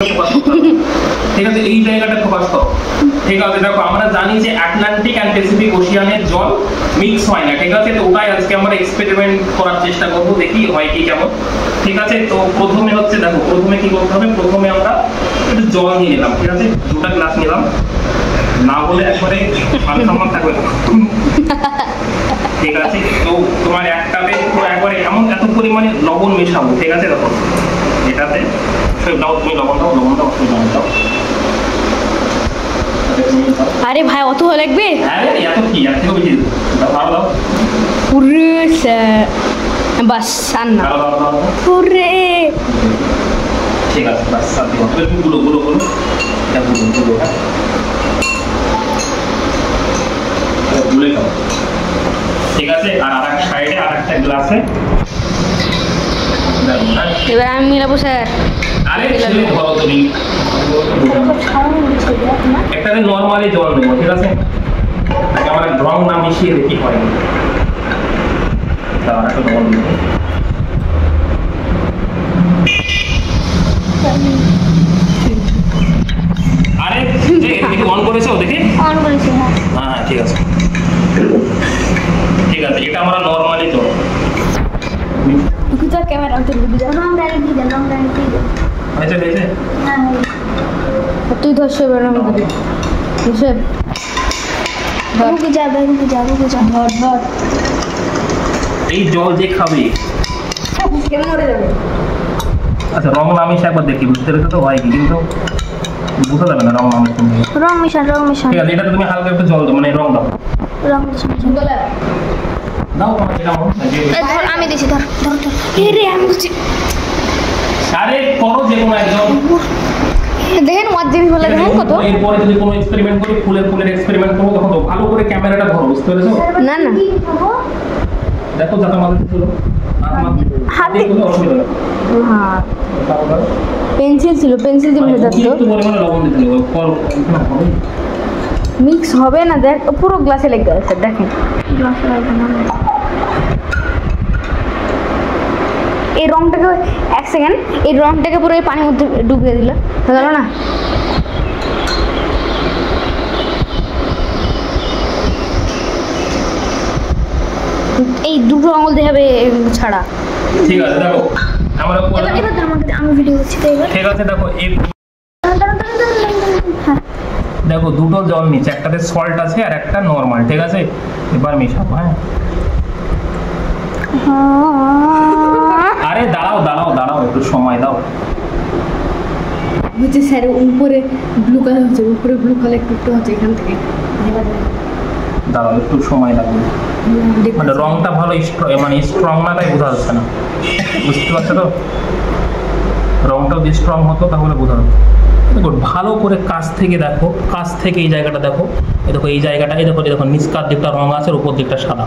ঠিক আছে, এই জায়গাটা ফোকাস করো। ঠিক আছে, দেখো আমরা জানি যে আটলান্টিক এন্ড প্যাসিফিক ওশিয়ানের জল মিক্স হয় না। ঠিক আছে, তো ওটাই আজকে আমরা এক্সপেরিমেন্ট করার চেষ্টা করব, দেখি হয় কি কেমন। ঠিক আছে, তো প্রথমে হচ্ছে দেখো, প্রথমে কি করতে হবে, প্রথমে আমরা একটু জল নিয়ে নিলাম। ঠিক আছে, দুটো গ্লাস নিলাম, না বলে একবারে মানসম্মান থাকবে না। ঠিক আছে, তো তোমার এক কাপে একবারে এমন এত পরিমাণে লবণ মেশাবো। ঠিক আছে, দেখো এটাতে দাও, তুমি লবণ দাও, লবণ দাও, লবণ দাও। আরে ভাই অত লাগবে? আরে এত কি, এত বেশি দাও, ভালো দাও পুরো বাস আর না পুরে। ঠিক আছে, বাস সাথে হবে গুলো গুলো গুলো, এটা গুলো গুলো, হ্যাঁ গুলে দাও। ঠিক আছে, আর আরেক সাইডে আরেকটা গ্লাসে এবার আমি মিলাবো স্যার। আরে ছেলে বলো তুমি, একটা নরমালি জল দেবো। ঠিক আছে, আগে আমরা রং না মিশিয়ে দেখি হয় তার একটা জল দেবো। আরে দেখি অন করেছো, দেখি অন করেছি। হ্যাঁ হ্যাঁ ঠিক আছে, ঠিক আছে, এটা আমরা নরমালি জল। তুই তো ক্যামেরা উঠে দিবি, রং ডাইরেক্ট দিয়ে দে, রং ডাইরেক্ট দিয়ে দে। হয়েছে হয়েছে, হ্যাঁ তুই ধর সে রং দিবি, সে রুকে যা, রুকে যা, রুকে যা, ধর ধর। এই জল যে খাবে কেমন মরে যাবে। আচ্ছা, রং নামিয়ে একবার দেখি, বুঝতে পেরেছো তো হয় কি, কিন্তু বুঝতে যাবে না রং নামিয়ে। রং মিশান, রং মিশান। ঠিক আছে, এটা তুমি হালকা একটু জল দাও, মানে রং দাও, রং মিশান দাও এটা ধর, আমি দিছি, ধর ধর ধর। রে আমি দিছি। আরে করো যে কোনো একজন, দেখেন ওয়াজ জিনিস বলে দেখেন কত। এরপরে যদি কোনো এক্সপেরিমেন্ট করি, ফুলের এক্সপেরিমেন্ট করবো, তখন তো ভালো করে ক্যামেরাটা ধরো, বুঝতে পেরেছো? না না দেখো যাতে মাঝে ছিল হাতে, অসুবিধা নেই। হ্যাঁ পেন্সিল ছিল, পেন্সিল দিয়ে ভেজা তো একটু পরিমাণে লবণ দিতে হবে, মিক্স হবে না। দেখ পুরো গ্লাসে লেগে গেছে, দেখেন গ্লাসে লাগবে না। এই রংটাকে এক সেকেন্ড, এই রংটাকে পুরো এই পানির মধ্যে ডুবিয়ে দিলে হয়ে গেল না? এই দুটো আঙুল দিয়ে হবে ছাড়া। ঠিক আছে, দেখো আমরা আমি ভিডিও করছি তো এবার। ঠিক আছে, দেখো এই দেখো দুটো জল নিচে, একটাতে সল্ট আছে আর একটা নরমাল। ঠিক আছে, এবার মেশাবো। হ্যাঁ আরে দাঁড়াও দাঁড়াও দাঁড়াও, একটু সময় দাও। বুঝছি স্যার, উপরে ব্লু কালার হচ্ছে, উপরে ব্লু কালার একটু একটু হচ্ছে এখান থেকে। দাঁড়াও, একটু সময় লাগবে, মানে রংটা ভালো মানে স্ট্রং না, তাই বোঝা যাচ্ছে না, বুঝতে পারছো তো? রংটা যদি স্ট্রং হতো তাহলে বোঝা যেত। দেখো ভালো করে কাছ থেকে দেখো, কাছ থেকে এই জায়গাটা দেখো, এই দেখো এই জায়গাটা, এই দেখো, এই দেখো নিচকার দিকটা রং আছে, উপর দিকটা সাদা।